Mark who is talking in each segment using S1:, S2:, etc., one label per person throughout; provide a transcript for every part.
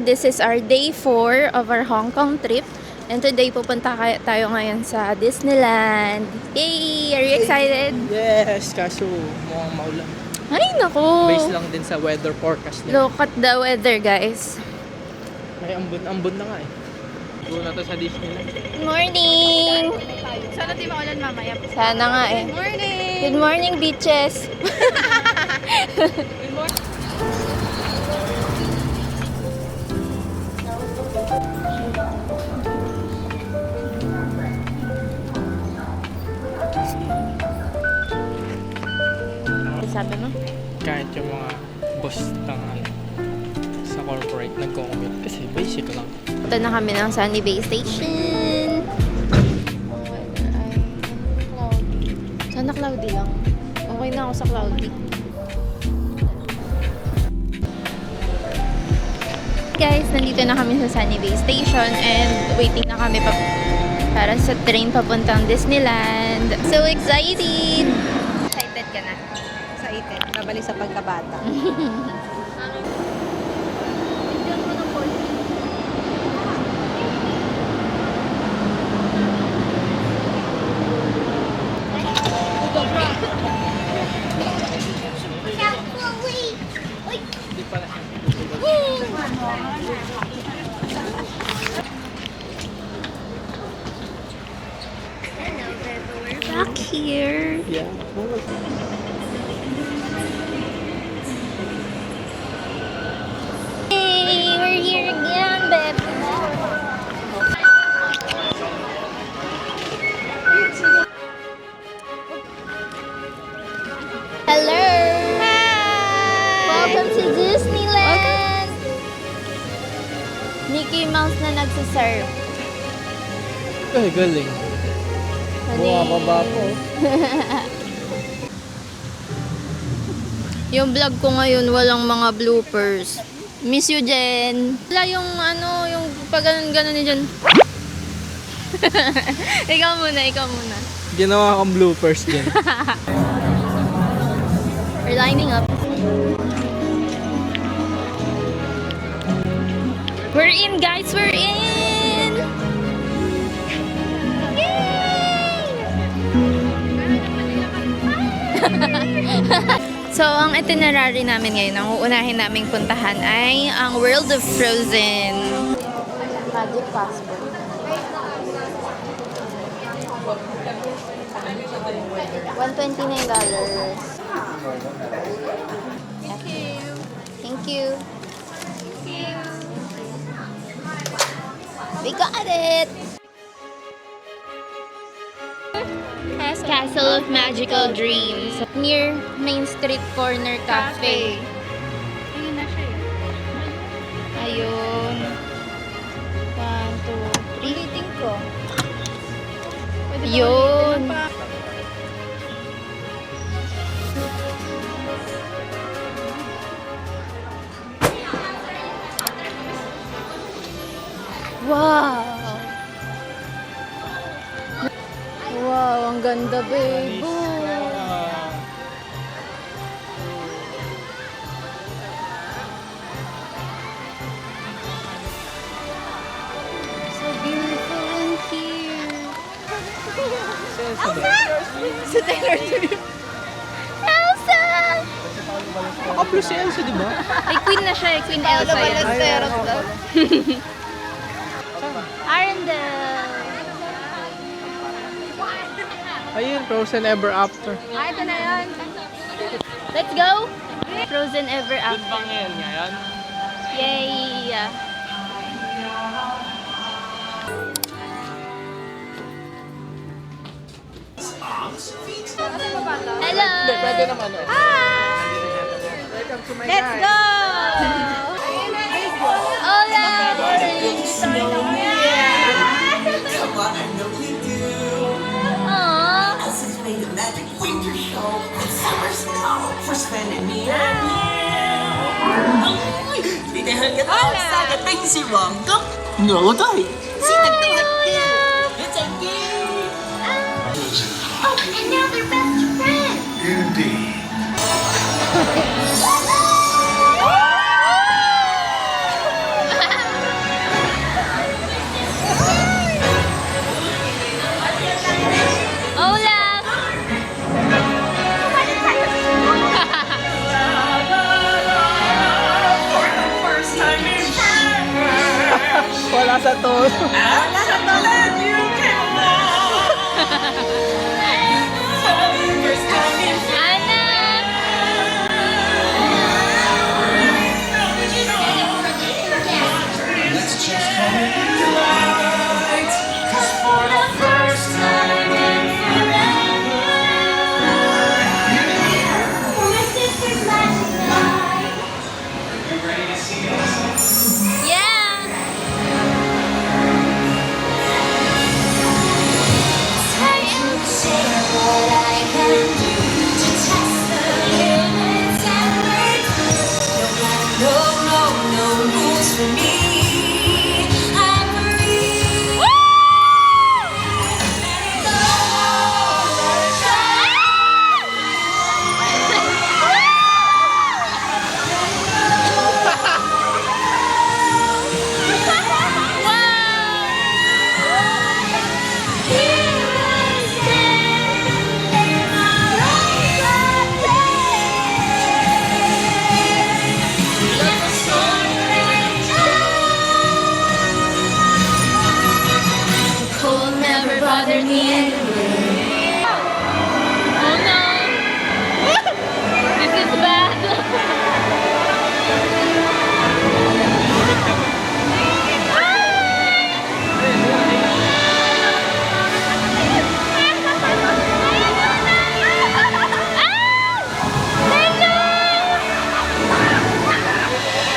S1: this is our day 4 of our Hong Kong trip. And today, pupunta tayo ngayon sa Disneyland. Yay! Are you excited?
S2: Yes, kaso mukhang maulan.
S1: Ay, naku!
S2: Based lang din sa weather forecast nila.
S1: Look at the weather, guys.
S2: May ambon-ambon na nga eh. Doon na to sa Disneyland.
S1: Good morning!
S3: Sana di maulan mamaya.
S1: Sana nga eh.
S3: Good morning!
S1: Good morning, beaches!
S3: Good morning!
S1: Sabi mo?
S2: Kahit yung mga boss ng sa corporate nagko-commute kasi basic lang.
S1: Punta na kami ng Sunny Bay Station. Sana cloudy lang. Okay na ako sa cloudy. Guys, nandito na kami sa Sunny Bay Station and waiting na kami para sa train papuntang Disneyland. So excited! Excited ka na?
S3: Excited. Babalik sa pagkabata.
S2: Hindi pala siya.
S1: Back here.
S2: Yeah.
S1: Hey, we're here again, babe. Hello. Hi. Welcome to Disneyland. Mickey Mouse na nagsiserve.
S2: Ay, galing. Bumababa po.
S1: Yung vlog ko ngayon, walang mga bloopers. Miss you, Jen. Wala yung yung pag ganun ni Jen. ikaw muna.
S2: Ginawa kang bloopers din.
S1: We're lining up. We're in, guys! We're in! So, ang itinerary namin ngayon, ang uunahin naming puntahan ay ang World of Frozen. Magic Passport. $129. Thank you. We got it! Castle of Magical Dreams near Main Street Corner Cafe.
S3: Ayun na siya eh.
S1: Ayun. 1, 2, 3.
S3: Ulitin ko. Pwede ba
S1: Yun.
S3: ulitin pa?
S1: Wow! Wow, ang ganda, babe. So beautiful in here.
S3: Sa Taylor Swift.
S1: Elsa!
S2: Naka-plus si Elsa, di ba?
S1: Ay, queen na siya eh. Queen Elsa yan.
S3: Balasteros daw.
S1: Arendelle.
S2: Ayun, Frozen Ever After.
S3: Ah, ito na yan.
S1: Let's go! Frozen Ever
S2: Good
S1: After.
S2: bang yan ngayon?
S1: Yay! Hello!
S2: Hindi, pwede naman.
S3: Let's go!
S1: Hola! Aww!
S4: Elsa's made a magic winter show with summer snow for spending me and you. Literal ka daw sa gating si Wangkok. No, tay. Si Tagtagtag. It's a game.
S5: Oh, and now they're best friends.
S6: Indeed.
S1: Oh no! This is bad!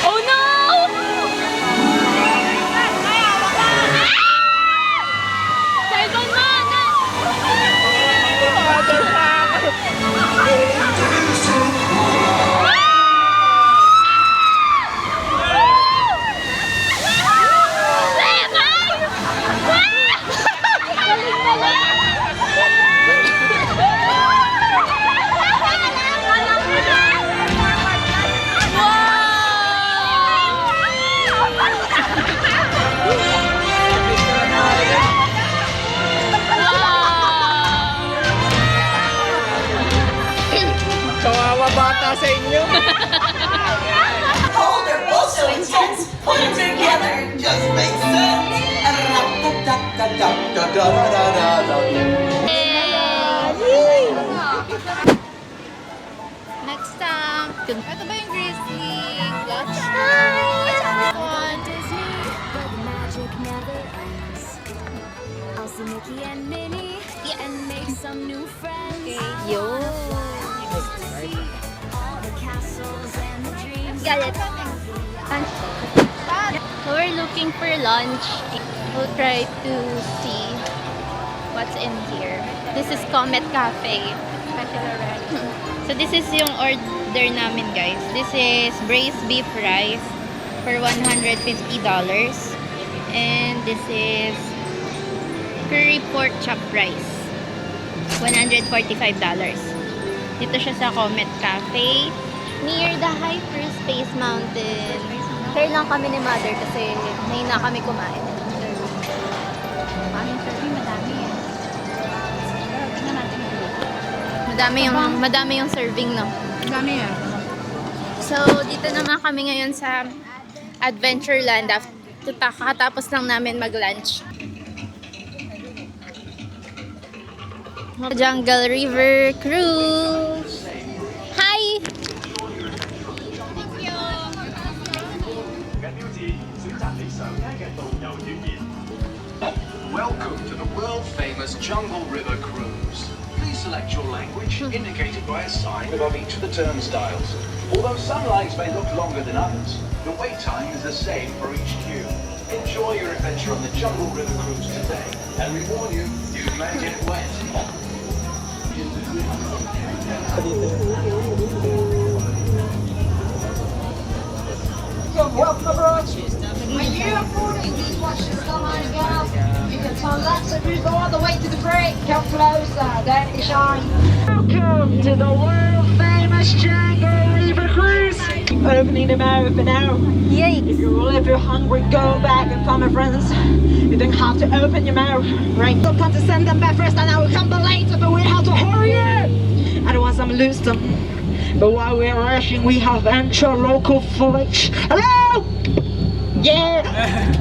S1: Oh no! Cellphone mo!
S2: Kawawa bata sa inyo.
S4: Oh, they're both so intense. Put them together just makes sense.
S1: Next stop. Ito ba yung Grizzly Gulch? One.
S6: But magic never ends. I'll see Mickey and Minnie and make some new friends.
S1: Yo.
S6: All the castles and the dreams.
S1: Galit. So we're looking for lunch. We'll try to see what's in here. This is Comet Cafe. So this is yung order namin, guys. This is braised beef rice for $150. And this is curry pork chop rice. $145. Dito siya sa Comet Cafe near the Hyperspace Mountain. Share lang kami ni Mother kasi ngayon na kami kumain. Madami yung serving, no?
S3: Dami yan.
S1: So, dito naman kami ngayon sa Adventureland after kakatapos lang namin mag-lunch. Jungle River Cruise. Hi!
S7: Welcome to the world-famous Jungle River Cruise. Please select your language, indicated by a sign above each of the turnstiles. Although some lines may look longer than others, the wait time is the same for each queue. Enjoy your adventure on the Jungle River Cruise today, and we warn you, you may get wet.
S3: My beautiful English watches come on girls. You can turn left so you go all the way to the break. Come closer, then you shine. Welcome to the world famous Jungle River Cruise. Opening the mouth now.
S1: Yikes!
S3: If you're hungry, go back and find my friends. You don't have to open your mouth. Right? Don't come to send them back first, and I will come back later. But we have to hurry up. I don't want some lose them. But while we're rushing, we have entered local village. Hello! Yeah!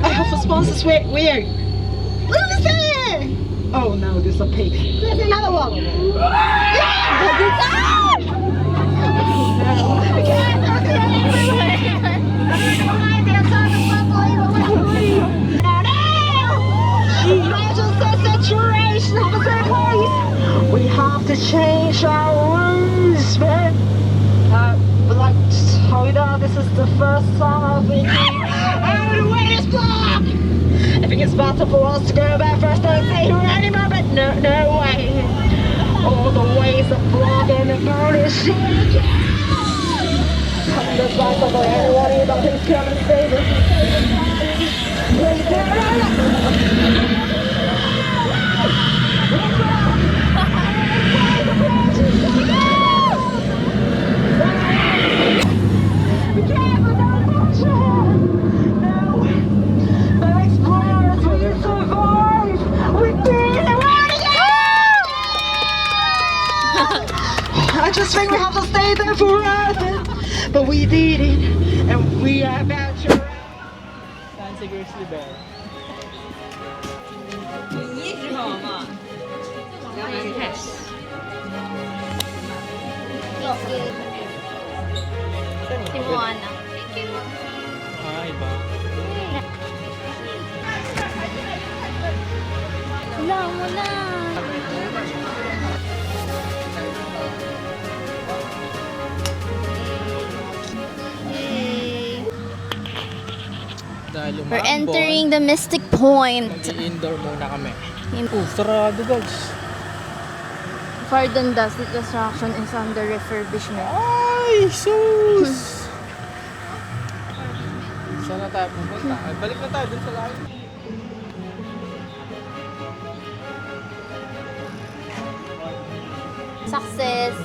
S3: I have a sponsors weird. Listen! Oh no, there's a pig. There's another one! We have to change our rules, man. But like, hold on, this is the first time I've been here. Oh, the wait is blocked! I think it's better for us to go back first and stay here anymore, but no way. All the ways are blocked and the moon is shaking. I'm the boss of everybody, but please come and save us. Please I just think we have to stay there forever, but we did it, and we are adventurous.
S2: Saan si Grizzly Bear?
S1: Yes. Thank you. Si Moana. Thank you.
S2: Iba.
S1: Wala. Yay.
S2: Dahil
S1: We're
S2: umambon,
S1: entering the Mystic Point.
S2: mag-i-indoor muna kami. Sarado guys.
S1: Fardon Dust attraction is under refurbishment.
S2: Ay, sus! Saan na tayo pupunta? Ay, balik na tayo dun sa lahat.
S1: Success!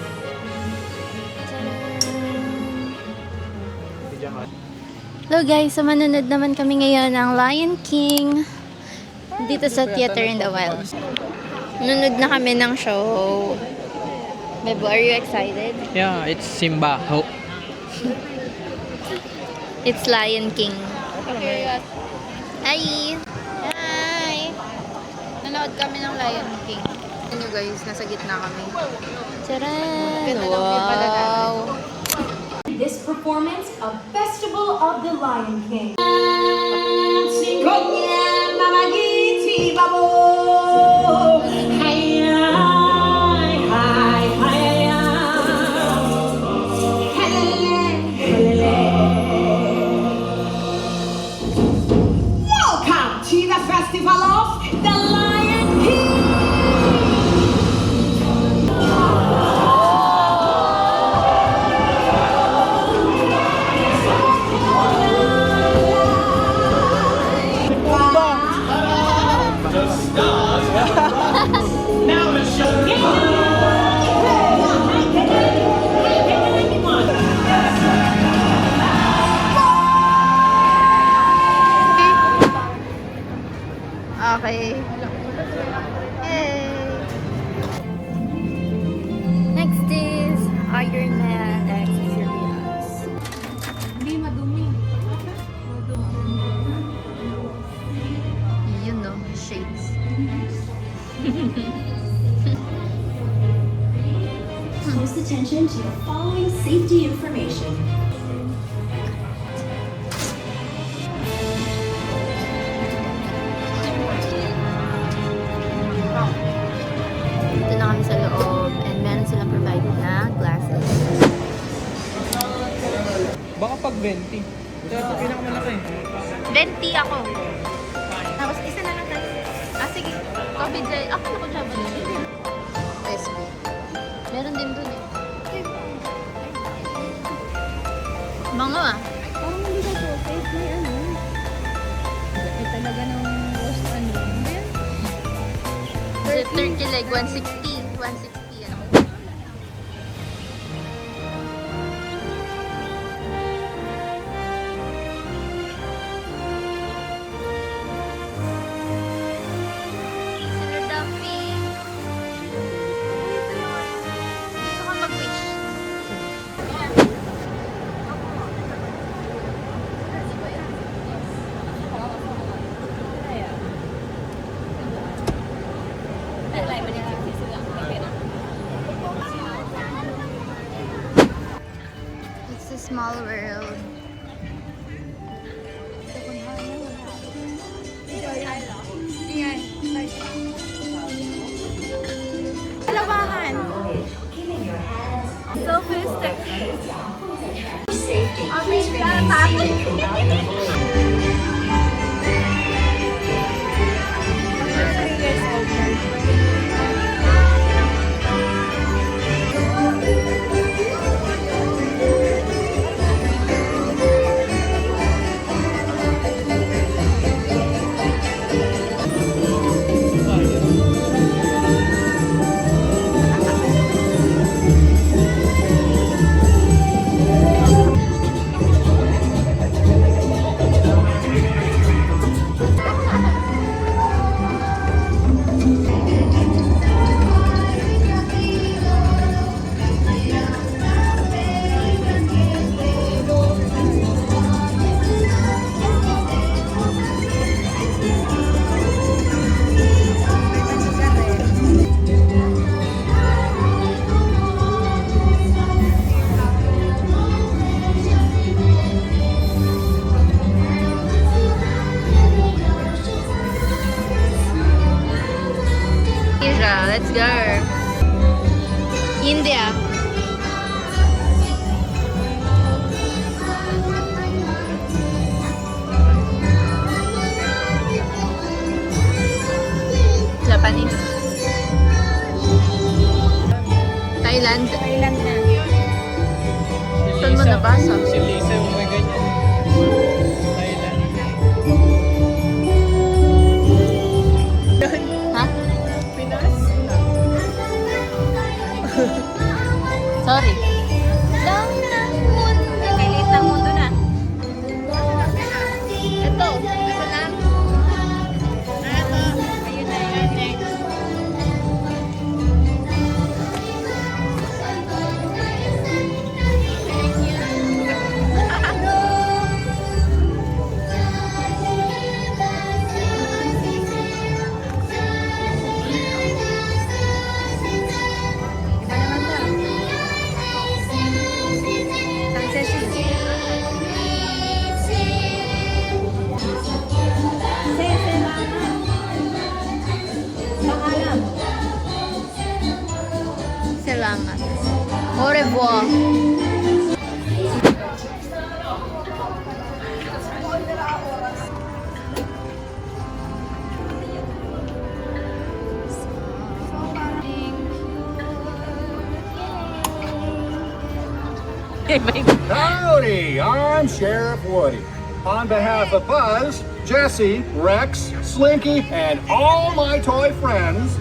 S1: Hello guys, so manunod naman kami ngayon ng Lion King dito sa Theater in the Wild. Nunod na kami ng show. Bebo, are you excited?
S2: Yeah, it's Simba. Oh.
S1: It's Lion King. Hi! Hi! Nanood kami ng Lion King. Ano guys, nasa gitna kami. Charan! Wow!
S8: This performance of Festival of the Lion King.
S3: Welcome to the Festival of the Lion King!
S1: Okay. Yay! Next is Iron Man X Series.
S8: Hindi madumi.
S1: Yun no, shades.
S8: Close attention to the following safety information.
S1: Dito na kami sa loob and meron silang provided na glasses.
S2: Baka pag 20. Ito pinakamalaki.
S1: 20 ako. Tapos isa na lang tayo. Ah, sige. Coffee gel. Ako na ko dyan. SB. Meron din dun eh. Bango ah.
S8: Parang hindi ka po. May ano. May talaga ng roast ano.
S1: Turkey leg, 160. 160 ano. Sir Duffy. Dito ka mag-wish. It's a small world. Labahan. Sophistic. let's go. India. Japanese. Thailand.
S8: Thailand na.
S1: Saan mo nabasa?
S2: Si Lisa yung may ganyan. Thailand.
S1: Ha?
S8: Pinas?
S1: Sorry. Lang ng mundo.
S8: Maliit ng mundo na.
S1: Ito. Ito lang.
S8: Ito. Ayun na yun. Next. Iba naman to. Success. Pangalan.
S1: Salamat. Au revoir.
S9: Howdy, I'm Sheriff Woody. On behalf of Buzz, Jesse, Rex, Slinky, and all my toy friends,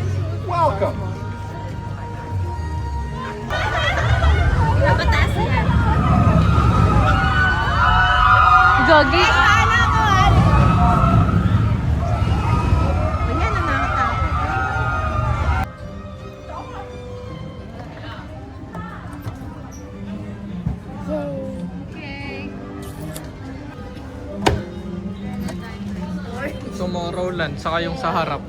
S9: welcome.
S8: Napataas na yan.
S1: Gagi.
S8: Ayan, ang nakakatakot. Okay.
S2: Tomorrowland, saka yung sa harap.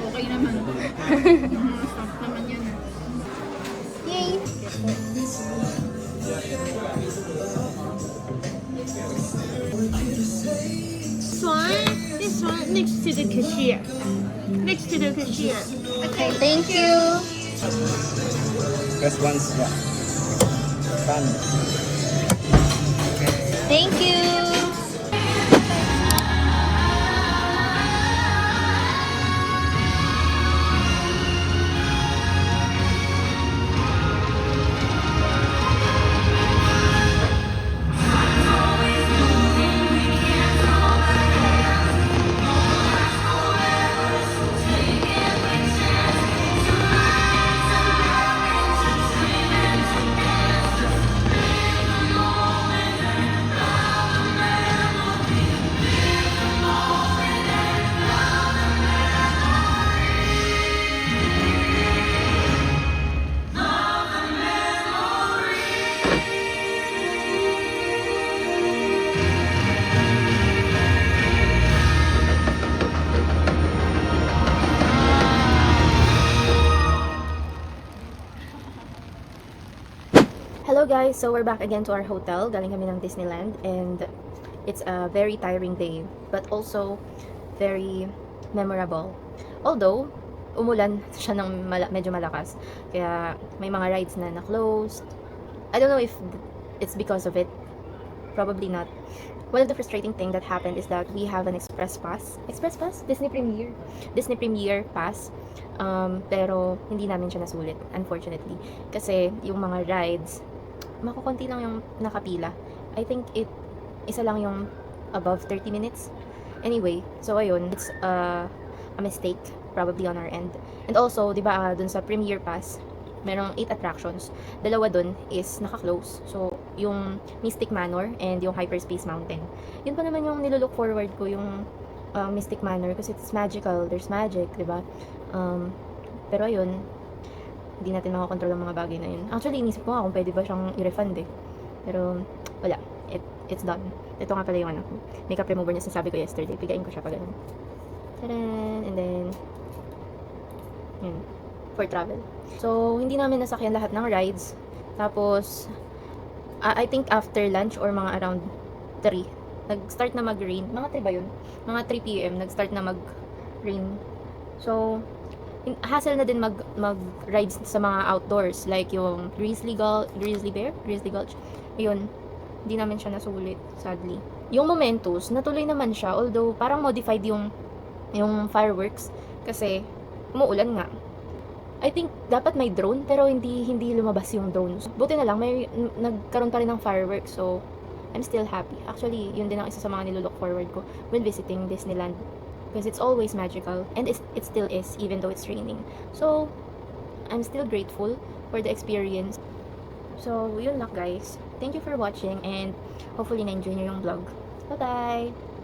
S8: Okay naman. Stop naman yan.
S1: Yay.
S8: This one next to the cashier. Next to the cashier. Okay.
S1: Thank you.
S9: Best ones, yeah. Done.
S1: Thank you. Hello guys, so we're back again to our hotel. Galing kami ng Disneyland and it's a very tiring day but also very memorable. Although, umulan siya ng medyo malakas. Kaya may mga rides na na-closed. I don't know if it's because of it. Probably not. One of the frustrating thing that happened is that we have an express pass. Express pass? Disney Premier pass. Pero hindi namin siya nasulit, unfortunately. Kasi yung mga rides, makukunti lang yung nakapila. I think isa lang yung above 30 minutes. Anyway, so ayun, it's a mistake probably on our end. And also, di ba, dun sa Premier Pass, merong 8 attractions. Dalawa dun is naka-close. So, yung Mystic Manor and yung Hyperspace Mountain. Yun pa naman yung nilook forward ko, yung Mystic Manor, kasi it's magical, there's magic, di ba? Pero ayun, hindi natin makakontrol ang mga bagay na yun. Actually, inisip ko nga kung pwede ba siyang i-refund eh. Pero, wala. It's done. Ito nga pala yung makeup remover niya, sinasabi ko yesterday. Pigain ko siya pa ganun. Taran! And then, yun. For travel. So, hindi namin nasakyan lahat ng rides. Tapos, I think after lunch or mga around 3 nag-start na mag-rain. Mga 3 ba yun? Mga 3 p.m. nag-start na mag-rain. So, hassle na din mag-rides sa mga outdoors. Like yung Grizzly Gulch. Ayun, hindi namin siya nasulit, sadly. Yung Momentus, natuloy naman siya. Although, parang modified yung fireworks. Kasi, umuulan nga. I think, dapat may drone, pero hindi lumabas yung drone. Buti na lang, may nagkaroon pa rin ng fireworks. So, I'm still happy. Actually, yun din ang isa sa mga nilook forward ko when visiting Disneyland. Because it's always magical, and it still is, even though it's raining. So, I'm still grateful for the experience. So, yun lang guys. Thank you for watching, and hopefully na-enjoy nyo yung vlog. Bye-bye!